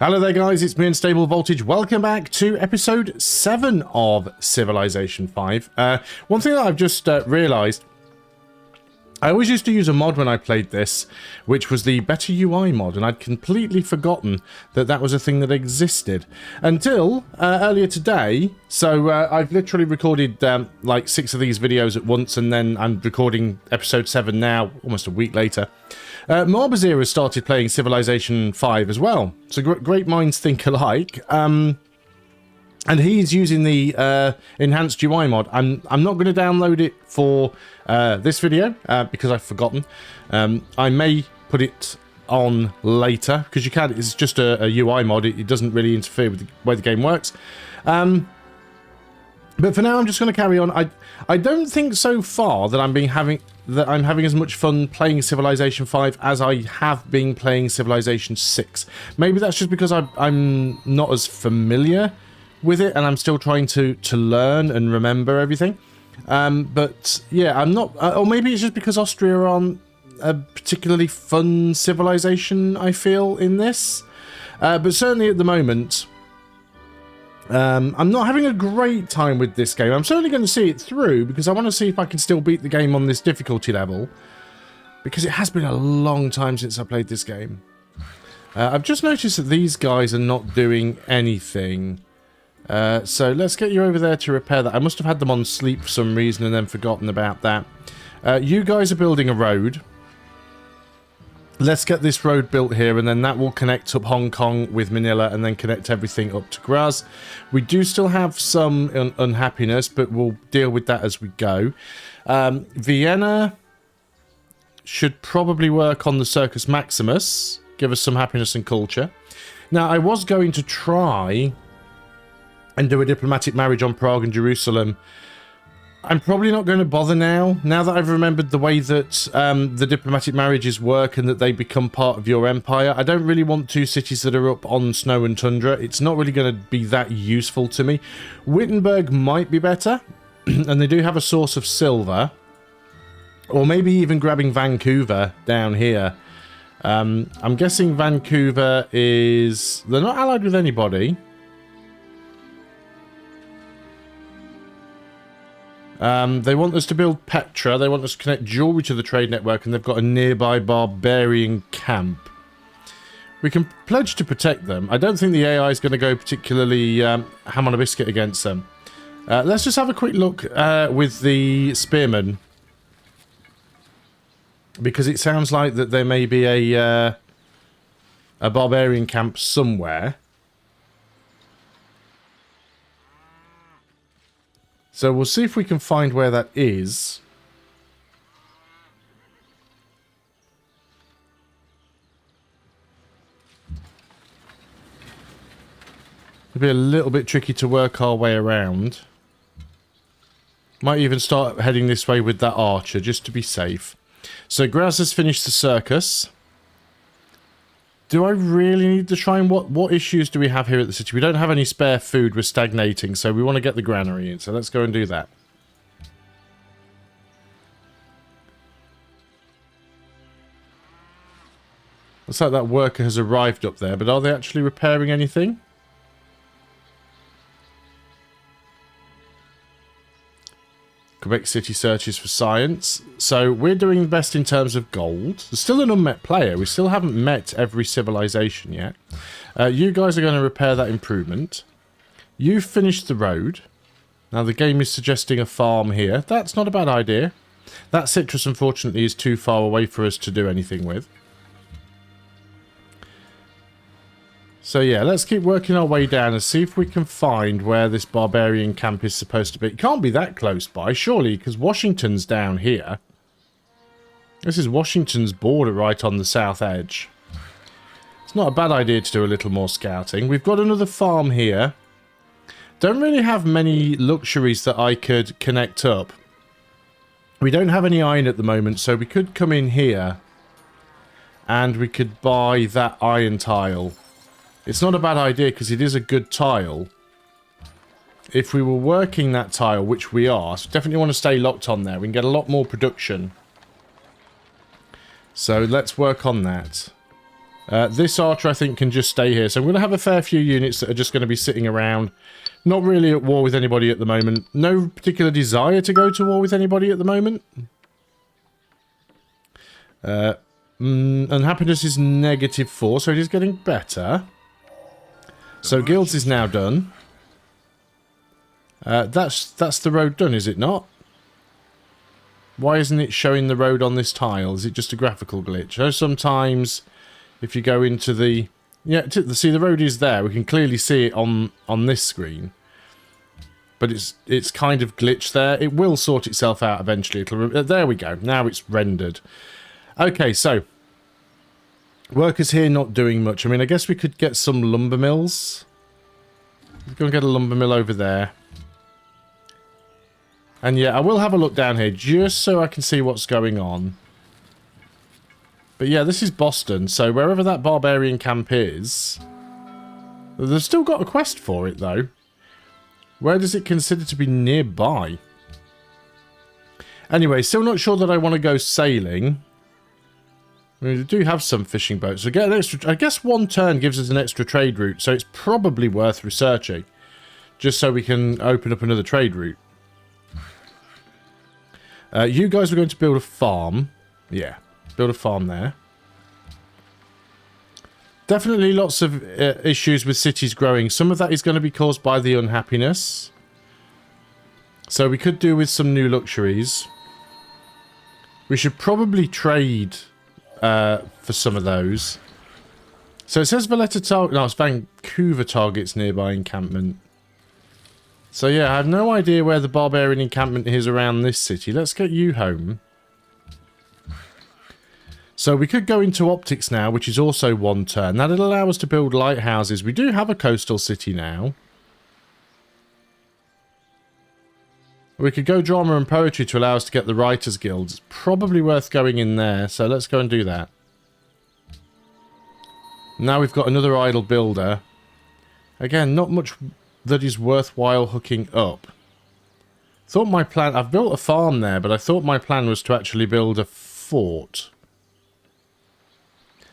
Hello there guys, it's me, Unstable Voltage. Welcome back to episode 7 of Civilization 5. One thing that I've just realised, I always used to use a mod when I played this, which was the Better UI mod, and I'd completely forgotten that that was a thing that existed until earlier today. So I've literally recorded like 6 of these videos at once, and then I'm recording episode 7 now, almost a week later. Marbazir has started playing Civilization 5 as well, so great minds think alike. And he's using the enhanced UI mod. I'm not going to download it for this video because I've forgotten. I may put it on later because you can. It's just a UI mod. It doesn't really interfere with the way the game works. But for now, I'm just going to carry on. I don't think so far that I'm having as much fun playing Civilization 5 as I have been playing Civilization 6. Maybe that's just because I'm not as familiar with it, and I'm still trying to learn and remember everything. But yeah, I'm not. Or maybe it's just because Austria are on a particularly fun civilization, I feel, in this. But certainly at the moment, I'm not having a great time with this game. I'm certainly going to see it through because I want to see if I can still beat the game on this difficulty level, because it has been a long time since I played this game. I've just noticed that these guys are not doing anything. So let's get you over there to repair that. I must have had them on sleep for some reason and then forgotten about that. You guys are building a road. Let's get this road built here, and then that will connect up Hong Kong with Manila and then connect everything up to Graz. We do still have some unhappiness, but we'll deal with that as we go. Vienna should probably work on the Circus Maximus, give us some happiness and culture. Now, I was going to try and do a diplomatic marriage on Prague and Jerusalem. I'm probably not going to bother now that I've remembered the way that the diplomatic marriages work and that they become part of your empire. I don't really want 2 cities that are up on snow and tundra. It's not really going to be that useful to me. Wittenberg might be better, and they do have a source of silver. Or maybe even grabbing Vancouver down here. I'm guessing Vancouver is... They're not allied with anybody. They want us to build Petra, they want us to connect jewelry to the trade network, and they've got a nearby barbarian camp. We can pledge to protect them. I don't think the AI is going to go particularly ham on a biscuit against them. Let's just have a quick look with the spearmen, because it sounds like that there may be a barbarian camp somewhere. So we'll see if we can find where that is. It'll be a little bit tricky to work our way around. Might even start heading this way with that archer, just to be safe. So Graz has finished the circus. Do I really need to try and what issues do we have here at the city? We don't have any spare food. We're stagnating, so we want to get the granary in. So let's go and do that. Looks like that worker has arrived up there, but are they actually repairing anything? Quebec City searches for science. So we're doing the best in terms of gold. There's still an unmet player. We still haven't met every civilization yet. You guys are going to repair that improvement. You've finished the road. Now the game is suggesting a farm here. That's not a bad idea. That citrus, unfortunately, is too far away for us to do anything with. So yeah, let's keep working our way down and see if we can find where this barbarian camp is supposed to be. It can't be that close by, surely, because Washington's down here. This is Washington's border right on the south edge. It's not a bad idea to do a little more scouting. We've got another farm here. Don't really have many luxuries that I could connect up. We don't have any iron at the moment, so we could come in here and we could buy that iron tile. It's not a bad idea because it is a good tile. If we were working that tile, which we are, so definitely want to stay locked on there. We can get a lot more production. So let's work on that. This archer, I think, can just stay here. So I'm going to have a fair few units that are just going to be sitting around. Not really at war with anybody at the moment. No particular desire to go to war with anybody at the moment. Unhappiness is -4, so it is getting better. So guilds is now done. That's the road done, is it not? Why isn't it showing the road on this tile? Is it just a graphical glitch? So sometimes, if you go into the... Yeah, see, the road is there. We can clearly see it on this screen. But it's kind of glitched there. It will sort itself out eventually. There we go. Now it's rendered. Okay, so... Workers here not doing much. I mean, I guess we could get some lumber mills. Let's go and get a lumber mill over there. And yeah, I will have a look down here just so I can see what's going on. But yeah, this is Boston, so wherever that barbarian camp is... They've still got a quest for it, though. Where does it consider to be nearby? Anyway, still not sure that I want to go sailing. I mean, we do have some fishing boats. So get an extra, I guess 1 turn gives us an extra trade route, so it's probably worth researching. Just so we can open up another trade route. You guys were going to build a farm. Yeah, build a farm there. Definitely lots of issues with cities growing. Some of that is going to be caused by the unhappiness. So we could do with some new luxuries. We should probably trade for some of those. So it says Valletta target. No, it's Vancouver targets nearby encampment. So yeah, I have no idea where the barbarian encampment is around this city. Let's get you home. So we could go into optics now, which is also 1 turn. That'll allow us to build lighthouses. We do have a coastal city now. We could go drama and poetry to allow us to get the writers guilds. It's probably worth going in there, so let's go and do that. Now we've got another idle builder. Again, not much that is worthwhile hooking up. Thought my plan... I've built a farm there, but I thought my plan was to actually build a fort.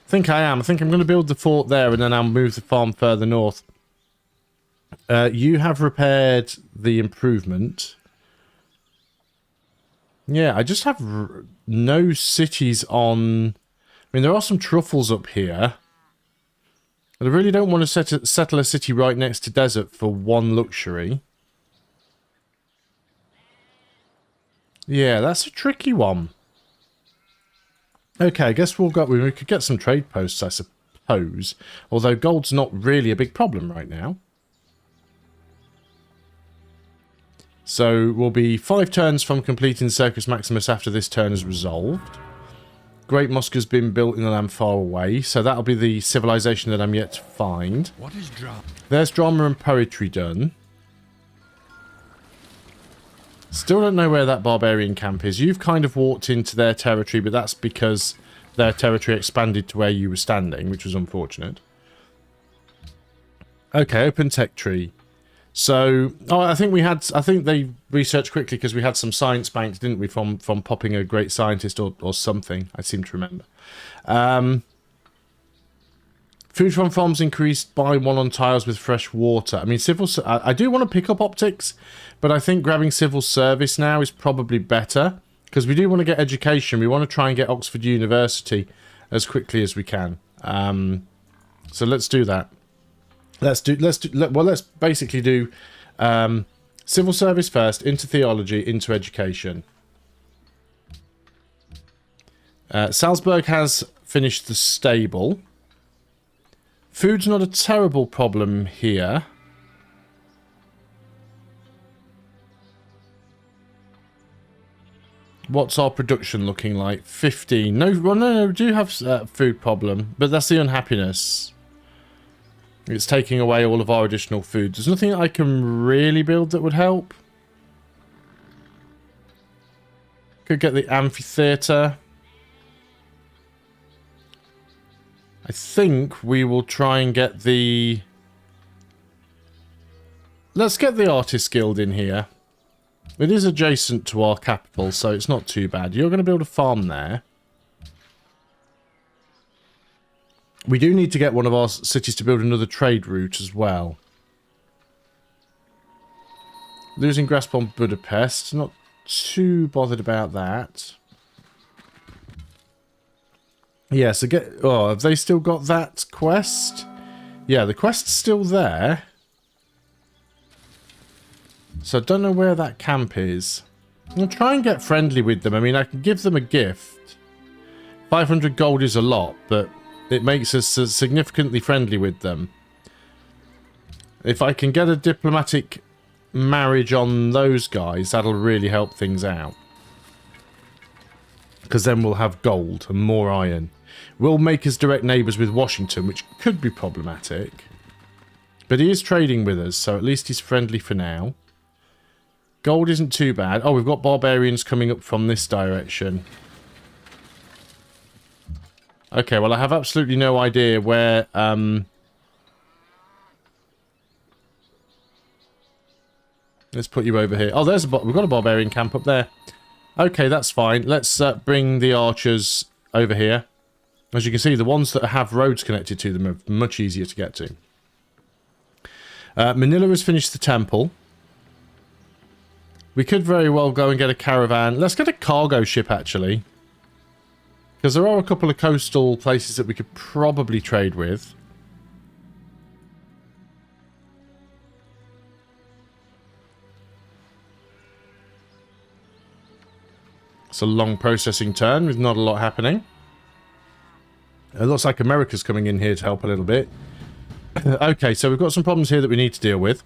I think I am. I think I'm going to build the fort there and then I'll move the farm further north. You have repaired the improvement. Yeah, I just have no cities on... I mean, there are some truffles up here. But I really don't want to settle a city right next to desert for 1 luxury. Yeah, that's a tricky one. Okay, I guess we could get some trade posts, I suppose. Although gold's not really a big problem right now. So we'll be 5 turns from completing Circus Maximus after this turn is resolved. Great Mosque has been built in the land far away, so that'll be the civilization that I'm yet to find. What is drama? There's drama and poetry done. Still don't know where that barbarian camp is. You've kind of walked into their territory, but that's because their territory expanded to where you were standing, which was unfortunate. Okay, open tech tree. So, I think they researched quickly because we had some science banks, didn't we, from popping a great scientist or something, I seem to remember. Food from farms increased by 1 on tiles with fresh water. I mean, I do want to pick up optics, but I think grabbing civil service now is probably better because we do want to get education. We want to try and get Oxford University as quickly as we can. So let's do that. Let's basically do civil service first, into theology, into education. Salzburg has finished the stable. Food's not a terrible problem here. What's our production looking like? 15. No, well, no, we do have a food problem, but that's the unhappiness. It's taking away all of our additional food. There's nothing I can really build that would help. Could get the amphitheatre. I think we will try and get the... Let's get the Artist Guild in here. It is adjacent to our capital, so it's not too bad. You're going to build a farm there. We do need to get one of our cities to build another trade route as well. Losing grasp on Budapest. Not too bothered about that. Yeah, so get... Oh, have they still got that quest? Yeah, the quest's still there. So I don't know where that camp is. I'll try and get friendly with them. I mean, I can give them a gift. 500 gold is a lot, but it makes us significantly friendly with them. If I can get a diplomatic marriage on those guys, that'll really help things out. Because then we'll have gold and more iron. We'll make us direct neighbours with Washington, which could be problematic. But he is trading with us, so at least he's friendly for now. Gold isn't too bad. Oh, we've got barbarians coming up from this direction. Okay, well, I have absolutely no idea where... Let's put you over here. Oh, there's we've got a barbarian camp up there. Okay, that's fine. Let's bring the archers over here. As you can see, the ones that have roads connected to them are much easier to get to. Manila has finished the temple. We could very well go and get a caravan. Let's get a cargo ship, actually. Because there are a couple of coastal places that we could probably trade with. It's a long processing turn with not a lot happening. It looks like America's coming in here to help a little bit. Okay, so we've got some problems here that we need to deal with.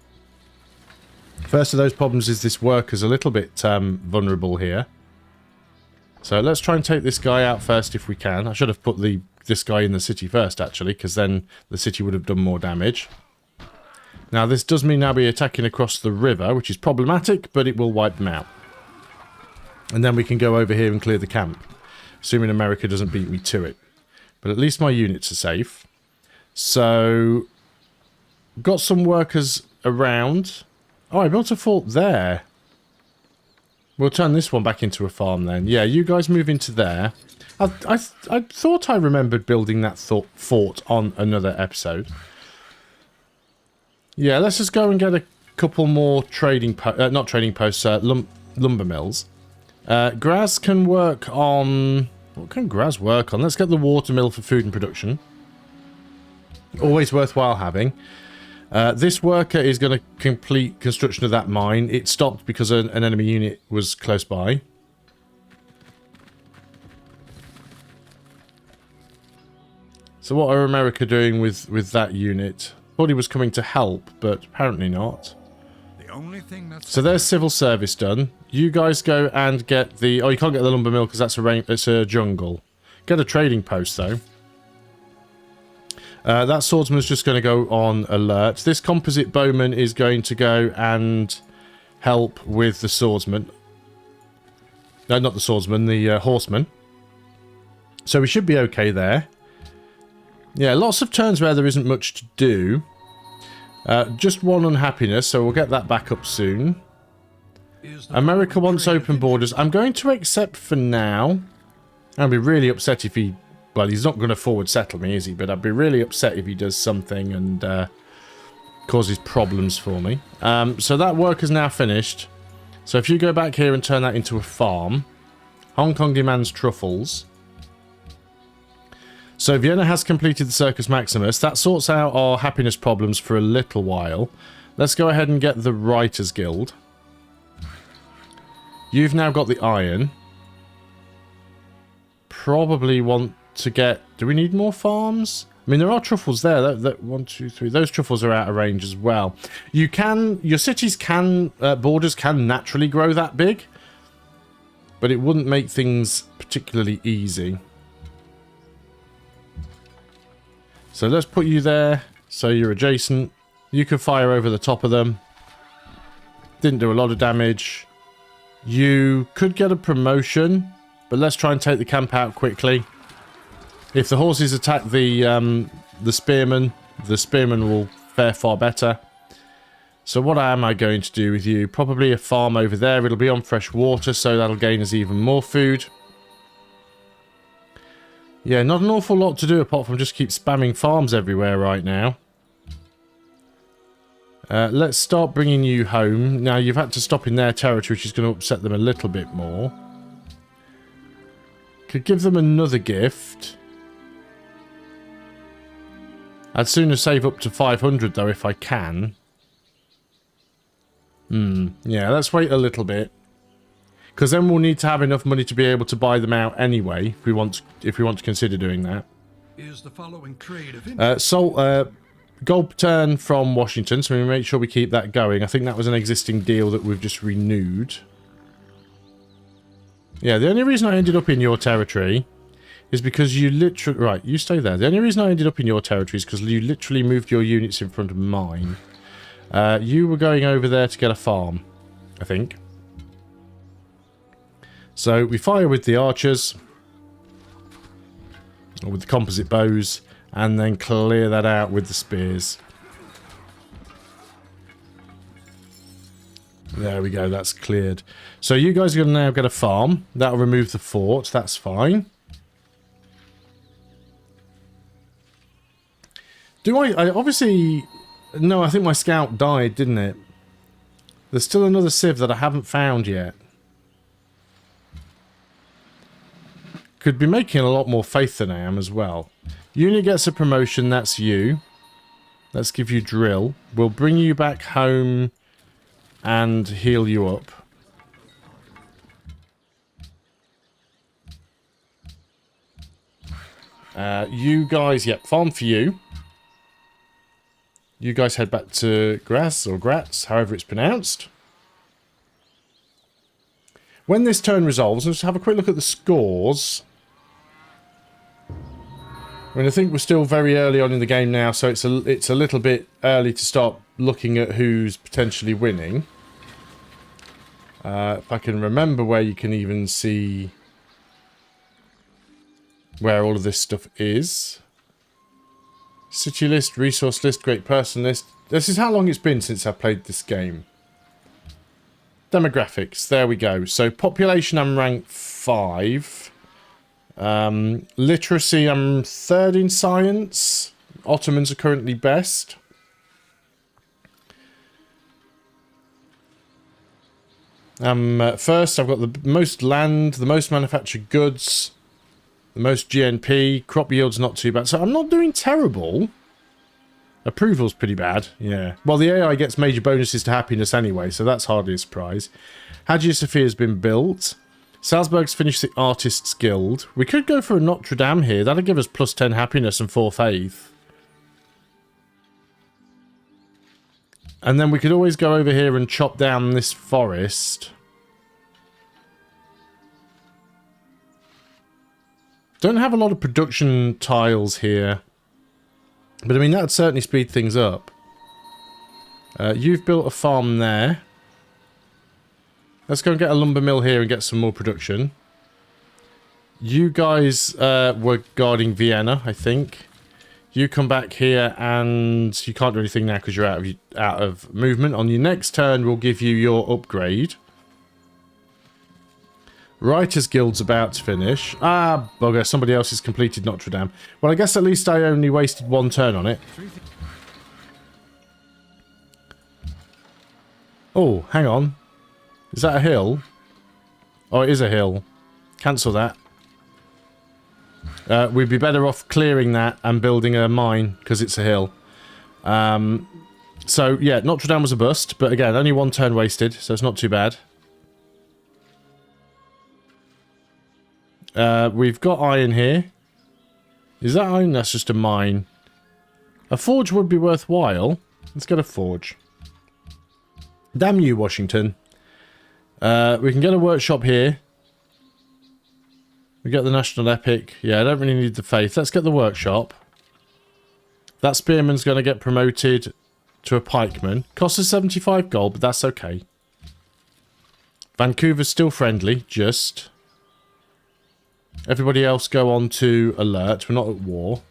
First of those problems is this worker's a little bit vulnerable here. So let's try and take this guy out first if we can. I should have put this guy in the city first, actually, because then the city would have done more damage. Now, this does mean I'll be attacking across the river, which is problematic, but it will wipe them out. And then we can go over here and clear the camp, assuming America doesn't beat me to it. But at least my units are safe. So, got some workers around. Oh, I built a fort there. We'll turn this one back into a farm then. Yeah, you guys move into there. I thought I remembered building that fort on another episode. Yeah, let's just go and get a couple more trading not trading posts, lumber mills. Graz can work on... What can Graz work on? Let's get the water mill for food and production. Always worthwhile having. This worker is going to complete construction of that mine. It stopped because an enemy unit was close by. So what are America doing with that unit? Thought he was coming to help, but apparently not. The only thing that's so there's civil service done. You guys go and get the... Oh, you can't get the lumber mill because it's a jungle. Get a trading post, though. That swordsman's just going to go on alert. This composite bowman is going to go and help with the swordsman. No, not the swordsman, the horseman. So we should be okay there. Yeah, lots of turns where there isn't much to do. Just one unhappiness, so we'll get that back up soon. America wants open borders. I'm going to accept for now. I'd be really upset if he... Well, he's not going to forward settle me, is he? But I'd be really upset if he does something and causes problems for me. So that work is now finished. So if you go back here and turn that into a farm. Hong Kong demands truffles. So Vienna has completed the Circus Maximus. That sorts out our happiness problems for a little while. Let's go ahead and get the Writers Guild. You've now got the iron. Probably want to get... Do we need more farms? I mean, there are truffles there. That 1, 2, 3. Those truffles are out of range as well. You can... Your cities can... borders can naturally grow that big. But it wouldn't make things particularly easy. So let's put you there. So you're adjacent. You can fire over the top of them. Didn't do a lot of damage. You could get a promotion, but let's try and take the camp out quickly. If the horses attack the spearmen will fare far better. So what am I going to do with you? Probably a farm over there. It'll be on fresh water, so that'll gain us even more food. Yeah, not an awful lot to do apart from just keep spamming farms everywhere right now. Let's start bringing you home. Now, you've had to stop in their territory, which is going to upset them a little bit more. Could give them another gift. I'd sooner save up to 500, though, if I can. Yeah, let's wait a little bit. Because then we'll need to have enough money to be able to buy them out anyway, if we want to consider doing that. Is the following trade of interest? Gold turn from Washington, so we make sure we keep that going. I think that was an existing deal that we've just renewed. Yeah, the only reason I ended up in your territory is because you literally... Right, you stay there. The only reason I ended up in your territory is because you literally moved your units in front of mine. You were going over there to get a farm, I think. So we fire with the archers, or with the composite bows, and then clear that out with the spears. There we go, that's cleared. So you guys are going to now get a farm. That'll remove the fort, that's fine. Do I obviously... No, I think my scout died, didn't it? There's still another civ that I haven't found yet. Could be making a lot more faith than I am as well. Unit gets a promotion, that's you. Let's give you drill. We'll bring you back home and heal you up. You guys, yep, farm for you. You guys head back to Graz, or Gratz, however it's pronounced. When this turn resolves, let's have a quick look at the scores. I mean, I think we're still very early on in the game now, so it's a little bit early to start looking at who's potentially winning. If I can remember where you can even see where all of this stuff is. City list, resource list, great person list. This is how long it's been since I played this game. Demographics, there we go. So population, I'm rank 5. Literacy, I'm 3rd in science. Ottomans are currently best. First, I've got the most land, the most manufactured goods, the most GNP. Crop yield's not too bad. So I'm not doing terrible. Approval's pretty bad, yeah. Well, the AI gets major bonuses to happiness anyway, so that's hardly a surprise. Hagia Sophia's been built. Salzburg's finished the Artists Guild. We could go for a Notre Dame here. That'll give us plus 10 happiness and 4 faith. And then we could always go over here and chop down this forest. Don't have a lot of production tiles here. But I mean, that'd certainly speed things up. You've built a farm there. Let's go and get a lumber mill here and get some more production. You guys were guarding Vienna, I think. You come back here and you can't do anything now because you're out of movement. On your next turn, we'll give you your upgrade. Writers Guild's about to finish. Ah, bugger. Somebody else has completed Notre Dame. Well, I guess at least I only wasted 1 turn on it. Oh, hang on. Is that a hill? Oh, it is a hill. Cancel that. We'd be better off clearing that and building a mine, because it's a hill. So, yeah, Notre Dame was a bust, but again, only 1 turn wasted, so it's not too bad. We've got iron here. Is that iron? That's just a mine. A forge would be worthwhile. Let's get a forge. Damn you, Washington. We can get a workshop here. We get the National Epic. Yeah, I don't really need the faith. Let's get the workshop. That spearman's going to get promoted to a pikeman. Costs us 75 gold, but that's okay. Vancouver's still friendly, just. Everybody else go on to alert. We're not at war.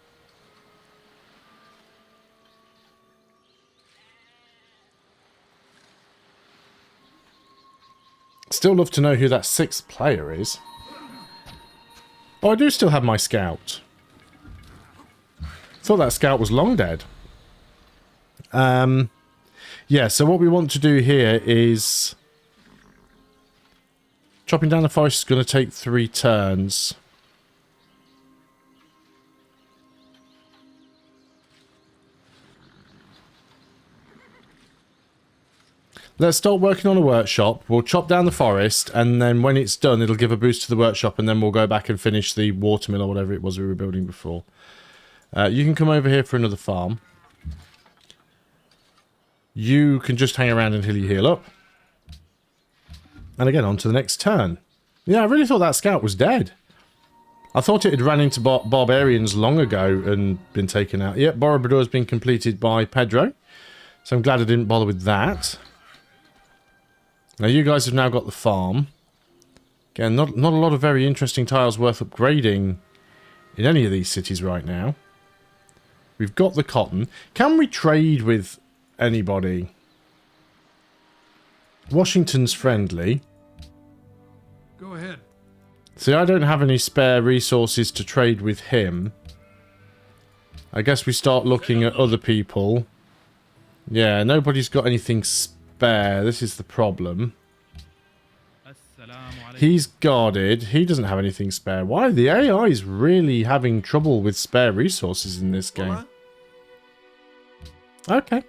Still love to know who that 6th player is. Oh, I do still have my scout. Thought that scout was long dead. Yeah, so what we want to do here is... Chopping down the forest is going to take 3 turns. Let's start working on a workshop. We'll chop down the forest, and then when it's done, it'll give a boost to the workshop, and then we'll go back and finish the watermill or whatever it was we were building before. You can come over here for another farm. You can just hang around until you heal up. And again, on to the next turn. Yeah, I really thought that scout was dead. I thought it had ran into barbarians long ago and been taken out. Yep, Borobudur has been completed by Pedro. So I'm glad I didn't bother with that. Now you guys have now got the farm. Again, not a lot of very interesting tiles worth upgrading in any of these cities right now. We've got the cotton. Can we trade with anybody? Washington's friendly. Go ahead. See, I don't have any spare resources to trade with him. I guess we start looking at other people. Yeah, nobody's got anything spare. This is the problem. He's guarded. He doesn't have anything spare. Why? The AI is really having trouble with spare resources in this game. Okay.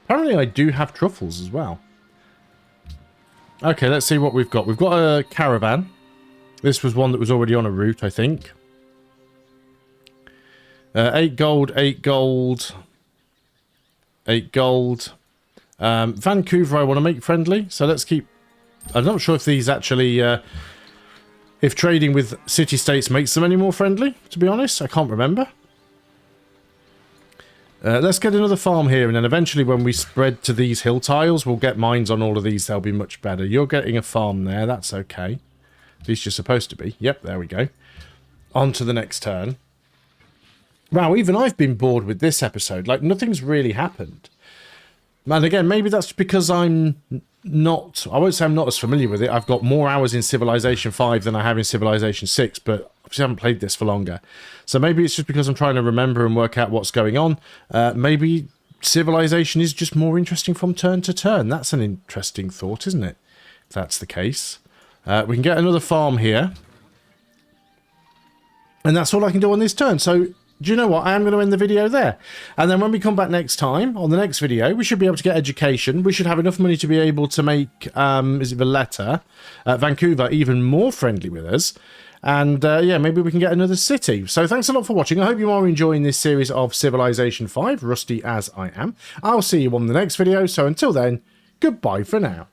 Apparently I do have truffles as well. Okay, let's see what we've got. We've got a caravan. This was one that was already on a route, I think. 8 gold, 8 gold. 8 gold. Vancouver I want to make friendly, so let's keep... I'm not sure if these actually... if trading with city-states makes them any more friendly, to be honest. I can't remember. Let's get another farm here, and then eventually when we spread to these hill tiles, we'll get mines on all of these. They'll be much better. You're getting a farm there. That's okay. At least you're supposed to be. Yep, there we go. On to the next turn. Wow, even I've been bored with this episode. Like, nothing's really happened. And again, maybe that's because I'm not... I won't say I'm not as familiar with it. I've got more hours in Civilization 5 than I have in Civilization 6, but obviously I haven't played this for longer. So maybe it's just because I'm trying to remember and work out what's going on. Maybe Civilization is just more interesting from turn to turn. That's an interesting thought, isn't it? If that's the case. We can get another farm here. And that's all I can do on this turn. So... do you know what? I am going to end the video there. And then when we come back next time, on the next video, we should be able to get education. We should have enough money to be able to make, is it Valletta, Vancouver, even more friendly with us. And, yeah, maybe we can get another city. So thanks a lot for watching. I hope you are enjoying this series of Civilization 5, rusty as I am. I'll see you on the next video. So until then, goodbye for now.